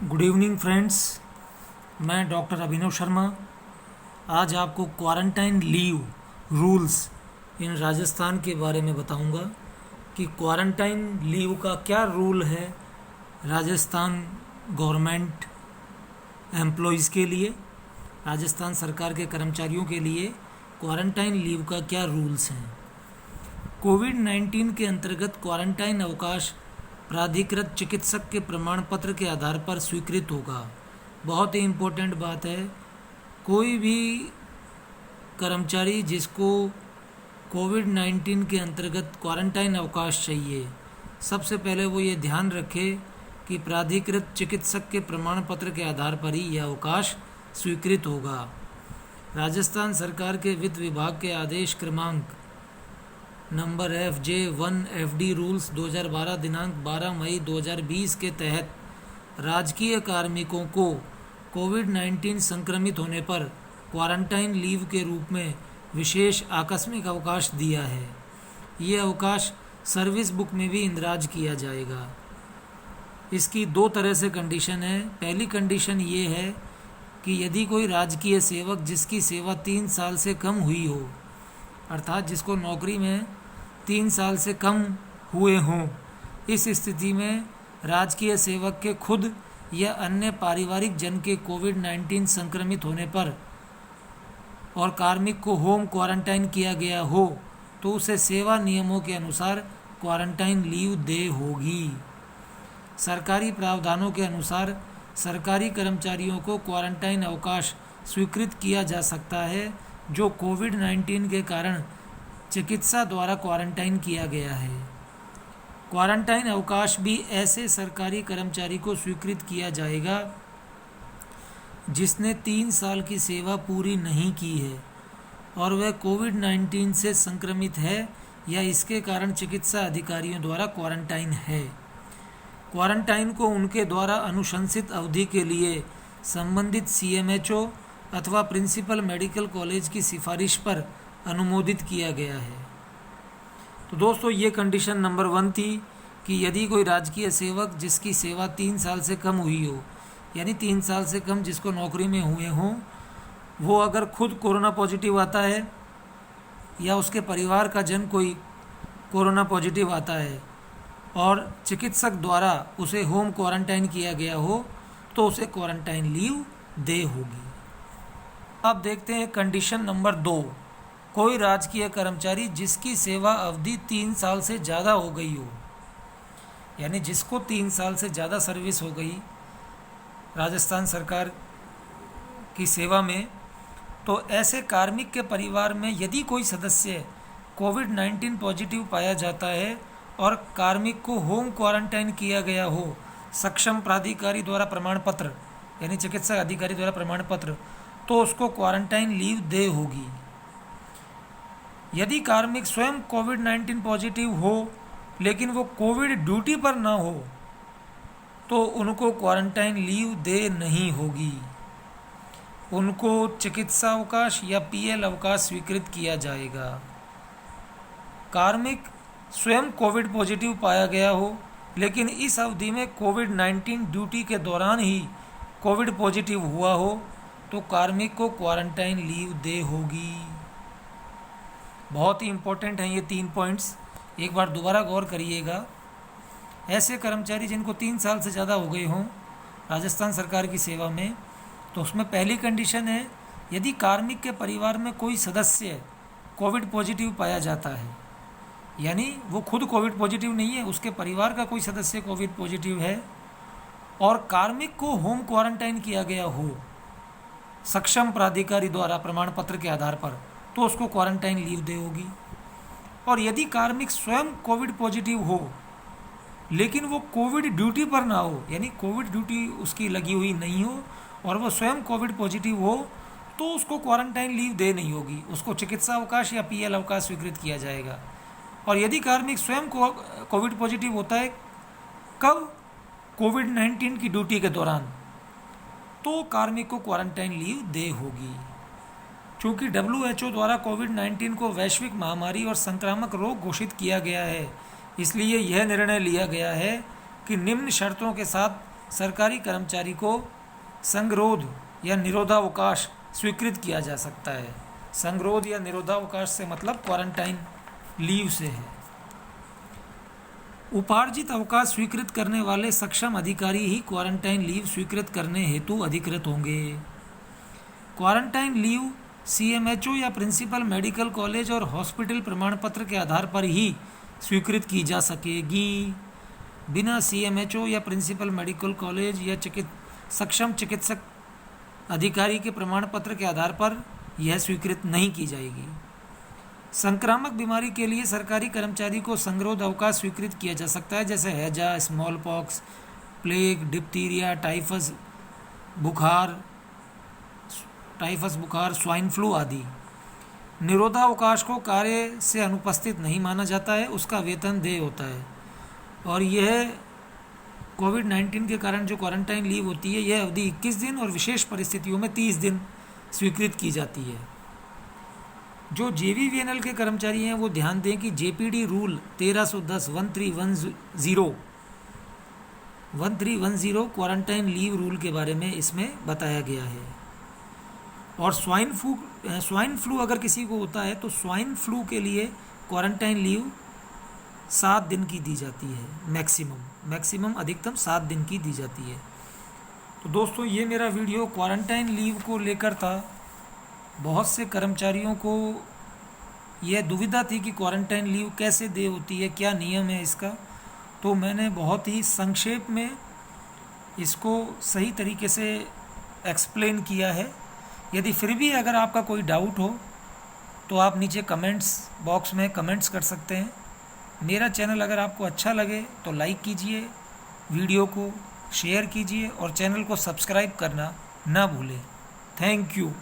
Good evening friends. मैं doctor अभिनव शर्मा आज आपको quarantine leave rules in Rajasthan के बारे में बताऊंगा कि क्वारंटाइन लीव का क्या रूल है राजस्थान गवर्नमेंट एम्प्लॉयज़ के लिए, राजस्थान सरकार के कर्मचारियों के लिए क्वारंटाइन लीव का क्या रूल्स हैं। कोविड-19 के अंतर्गत क्वारंटाइन अवकाश प्राधिकृत चिकित्सक के प्रमाण पत्र के आधार पर स्वीकृत होगा। बहुत ही इम्पोर्टेंट बात है, कोई भी कर्मचारी जिसको कोविड-19 के अंतर्गत क्वारंटाइन अवकाश चाहिए, सबसे पहले वो ये ध्यान रखे कि प्राधिकृत चिकित्सक के प्रमाण पत्र के आधार पर ही यह अवकाश स्वीकृत होगा। राजस्थान सरकार के वित्त विभाग के आदेश क्रमांक नंबर FJ1 FD रूल्स 2012 दिनांक 12 मई 2020 के तहत राजकीय कार्मिकों को कोविड-19 संक्रमित होने पर क्वारंटाइन लीव के रूप में विशेष आकस्मिक अवकाश दिया है। ये अवकाश सर्विस बुक में भी इंदराज किया जाएगा। इसकी दो तरह से कंडीशन है। पहली कंडीशन ये है कि यदि कोई राजकीय सेवक जिसकी सेवा 3 साल से कम हुई हो, अर्थात जिसको नौकरी में 3 साल से कम हुए हों, इस स्थिति में राजकीय सेवक के खुद या अन्य पारिवारिक जन के कोविड-19 संक्रमित होने पर और कार्मिक को होम क्वारंटाइन किया गया हो तो उसे सेवा नियमों के अनुसार क्वारंटाइन लीव दे होगी। सरकारी प्रावधानों के अनुसार सरकारी कर्मचारियों को क्वारंटाइन अवकाश स्वीकृत किया जा सकता है जो कोविड-19 के कारण चिकित्सा द्वारा क्वारंटाइन किया गया है। क्वारंटाइन अवकाश भी ऐसे सरकारी कर्मचारी को स्वीकृत किया जाएगा जिसने 3 साल की सेवा पूरी नहीं की है और वह कोविड-19 से संक्रमित है या इसके कारण चिकित्सा अधिकारियों द्वारा क्वारंटाइन है। क्वारंटाइन को उनके द्वारा अनुशंसित अवधि के लिए संबंधित CMHO अथवा प्रिंसिपल मेडिकल कॉलेज की सिफारिश पर अनुमोदित किया गया है। तो दोस्तों, ये कंडीशन नंबर 1 थी कि यदि कोई राजकीय सेवक जिसकी सेवा 3 साल से कम हुई हो, यानी 3 साल से कम जिसको नौकरी में हुए हों, वो अगर खुद कोरोना पॉजिटिव आता है या उसके परिवार का जन कोई कोरोना पॉजिटिव आता है और चिकित्सक द्वारा उसे होम क्वारंटाइन किया गया हो तो उसे क्वारंटाइन लीव दे होगी। अब देखते हैं कंडीशन नंबर 2, कोई राजकीय कर्मचारी जिसकी सेवा अवधि 3 साल से ज़्यादा हो गई हो, यानी जिसको 3 साल से ज़्यादा सर्विस हो गई राजस्थान सरकार की सेवा में, तो ऐसे कार्मिक के परिवार में यदि कोई सदस्य कोविड-19 पॉजिटिव पाया जाता है और कार्मिक को होम क्वारंटाइन किया गया हो सक्षम प्राधिकारी द्वारा प्रमाण पत्र, यानी चिकित्सा अधिकारी द्वारा प्रमाण पत्र, तो उसको क्वारंटाइन लीव दे होगी। यदि कार्मिक स्वयं कोविड-19 पॉजिटिव हो लेकिन वो कोविड ड्यूटी पर ना हो तो उनको क्वारंटाइन लीव दे नहीं होगी। उनको चिकित्सा अवकाश या PL अवकाश स्वीकृत किया जाएगा। कार्मिक स्वयं कोविड पॉजिटिव पाया गया हो लेकिन इस अवधि में कोविड-19 ड्यूटी के दौरान ही कोविड पॉजिटिव हुआ हो तो कार्मिक को क्वारंटाइन लीव दे होगी। बहुत ही इम्पोर्टेंट हैं ये 3 पॉइंट्स, एक बार दोबारा गौर करिएगा। ऐसे कर्मचारी जिनको 3 साल से ज़्यादा हो गए हों राजस्थान सरकार की सेवा में, तो उसमें पहली कंडीशन है यदि कार्मिक के परिवार में कोई सदस्य कोविड पॉजिटिव पाया जाता है, यानी वो खुद कोविड पॉजिटिव नहीं है, उसके परिवार का कोई सदस्य कोविड पॉजिटिव है और कार्मिक को होम क्वारंटाइन किया गया हो सक्षम प्राधिकारी द्वारा प्रमाण पत्र के आधार पर, तो उसको क्वारंटाइन लीव दे होगी। और यदि कार्मिक स्वयं कोविड पॉजिटिव हो लेकिन वो कोविड ड्यूटी पर ना हो, यानी कोविड ड्यूटी उसकी लगी हुई नहीं हो और वो स्वयं कोविड पॉजिटिव हो, तो उसको क्वारंटाइन लीव दे नहीं होगी, उसको चिकित्सा अवकाश या PL अवकाश स्वीकृत किया जाएगा। और यदि कार्मिक स्वयं कोविड पॉजिटिव होता है, कब? कोविड-19 की ड्यूटी के दौरान, तो कार्मिक को क्वारंटाइन लीव दे होगी। चूँकि WHO द्वारा कोविड-19 को वैश्विक महामारी और संक्रामक रोग घोषित किया गया है, इसलिए यह निर्णय लिया गया है कि निम्न शर्तों के साथ सरकारी कर्मचारी को संगरोध या निरोधावकाश स्वीकृत किया जा सकता है। संगरोध या निरोधावकाश से मतलब क्वारंटाइन लीव से है। उपार्जित अवकाश स्वीकृत करने वाले सक्षम अधिकारी ही क्वारंटाइन लीव स्वीकृत करने हेतु अधिकृत होंगे। क्वारंटाइन लीव सीएमएचओ या प्रिंसिपल मेडिकल कॉलेज और हॉस्पिटल प्रमाण पत्र के आधार पर ही स्वीकृत की जा सकेगी। बिना सीएमएचओ या प्रिंसिपल मेडिकल कॉलेज या सक्षम चिकित्सक अधिकारी के प्रमाण पत्र के आधार पर यह स्वीकृत नहीं की जाएगी। संक्रामक बीमारी के लिए सरकारी कर्मचारी को संगरोध अवकाश स्वीकृत किया जा सकता है, जैसे हैजा, small pox, plague, diphtheria, typhus बुखार, स्वाइन फ्लू आदि। निरोधावकाश को कार्य से अनुपस्थित नहीं माना जाता है, उसका वेतन देय होता है। और यह कोविड-19 के कारण जो क्वारंटाइन लीव होती है, यह अवधि 21 दिन और विशेष परिस्थितियों में 30 दिन स्वीकृत की जाती है। जो जेवीवीएनएल के कर्मचारी हैं वो ध्यान दें कि JPD rule 1310 quarantine leave rule के बारे में इसमें बताया गया है। और स्वाइन फ्लू अगर किसी को होता है तो स्वाइन फ्लू के लिए क्वारंटाइन लीव 7 दिन की दी जाती है, मैक्सिमम अधिकतम 7 दिन की दी जाती है। तो दोस्तों, ये मेरा वीडियो क्वारंटाइन लीव को लेकर था। बहुत से कर्मचारियों को यह दुविधा थी कि क्वारंटाइन लीव कैसे दे होती है, क्या नियम है इसका। तो मैंने बहुत ही संक्षेप में इसको सही तरीके से एक्सप्लेन किया है। यदि फिर भी अगर आपका कोई डाउट हो तो आप नीचे कमेंट्स बॉक्स में कमेंट्स कर सकते हैं। मेरा चैनल अगर आपको अच्छा लगे तो लाइक कीजिए, वीडियो को शेयर कीजिए और चैनल को सब्सक्राइब करना ना भूलें। Thank you.